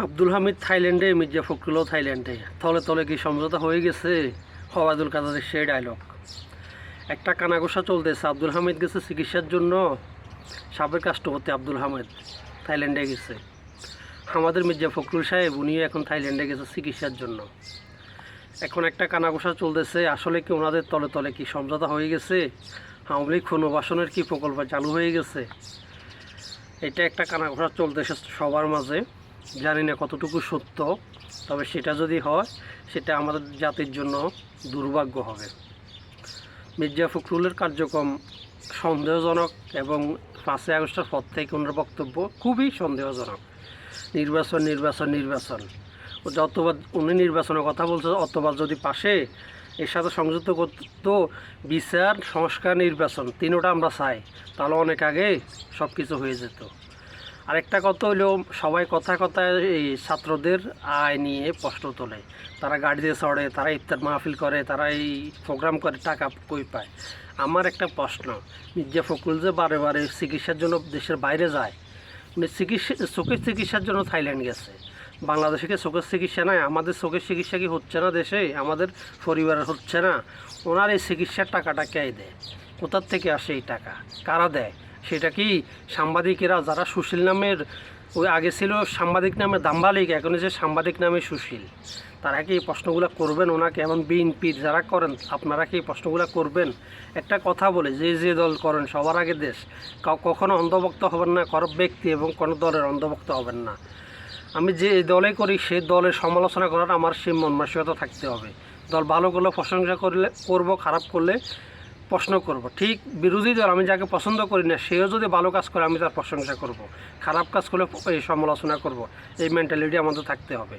আব্দুল হামিদ থাইল্যান্ডে, মির্জা ফখরুলও থাইল্যান্ডে, তলে তলে কি সমঝোতা হয়ে গেছে? ওবায়দুল কাদেরের সেই ডায়লগ। একটা কানাঘোষা চলতেছে, আব্দুল হামিদ গেছে চিকিৎসার জন্য, সাবেক রাষ্ট্রপতি আব্দুল হামিদ থাইল্যান্ডে গেছে। আমাদের মির্জা ফখরুল সাহেব উনিও এখন থাইল্যান্ডে গেছে চিকিৎসার জন্য। এখন একটা কানাঘোষা চলতেছে, আসলে কি ওনাদের তলে তলে কি সমঝোতা হয়ে গেছে? আওয়ামী লীগ পুনর্বাসনের কি প্রকল্প চালু হয়ে গেছে? এটা একটা কানাঘোষা চলতেছে সবার মাঝে। জানি না কতটুকু সত্য, তবে সেটা যদি হয় সেটা আমাদের জাতির জন্য দুর্ভাগ্য হবে। মির্জা ফখরুলের কার্যক্রম সন্দেহজনক এবং 5ই আগস্টের পর থেকে ওনার বক্তব্য খুবই সন্দেহজনক। নির্বাচন নির্বাচন নির্বাচন, ও যতবার উনি নির্বাচনের কথা বলছে অতবার যদি পাশে এর সাথে সংযুক্ত করতো বিচার, সংস্কার, নির্বাচন, তিনোটা আমরা চাই, তাহলে অনেক আগে সব কিছু হয়ে যেত। আরেকটা কথা হইলো, সবাই কথা কথায় এই ছাত্রদের আয় নিয়ে প্রশ্ন তোলে। তারা গাড়িতে চড়ে, তারা ইফতার মাহফিল করে, তারা এই প্রোগ্রাম করে, টাকা কই পায়? আমার একটা প্রশ্ন, মির্জা ফখরুল যে বারে বারে চিকিৎসার জন্য দেশের বাইরে যায়, উনি চোখের চিকিৎসার জন্য থাইল্যান্ড গেছে। বাংলাদেশে কি চোখের চিকিৎসা নাই? আমাদের চোখের চিকিৎসা কি হচ্ছে না দেশে? আমাদের পরিবারের হচ্ছে না? ওনার এই চিকিৎসার টাকাটা কে দেয়? কোথার থেকে আসে এই টাকা? কারা দেয়? সেটা কি সাংবাদিকেরা, যারা সুশীল নামের, ওই আগে ছিল সাংবাদিক নামে দাম্বালিক, এখন যে সাংবাদিক নামে সুশীল, তারা কি এই প্রশ্নগুলো করবেন ওনাকে? এমন বিএনপির যারা করেন, আপনারা কি এই প্রশ্নগুলো করবেন? একটা কথা বলে, যে যে দল করেন সবার আগে দেশ, কখনো অন্ধভক্ত হবেন না কারো ব্যক্তি এবং কোনো দলের অন্ধভক্ত হবেন না। আমি যে দলে করি সেই দলের সমালোচনা করার আমার সেই মন মানসিকতা থাকতে হবে। দল ভালো করলে প্রশংসা করব, খারাপ করলে প্রশ্ন করব। ঠিক বিরোধী দল, আমি যাকে পছন্দ করি না সেও যদি ভালো কাজ করে আমি তার প্রশংসা করব, খারাপ কাজ করলে এই সমালোচনা করব। এই মেন্টালিটি আমাদের থাকতে হবে।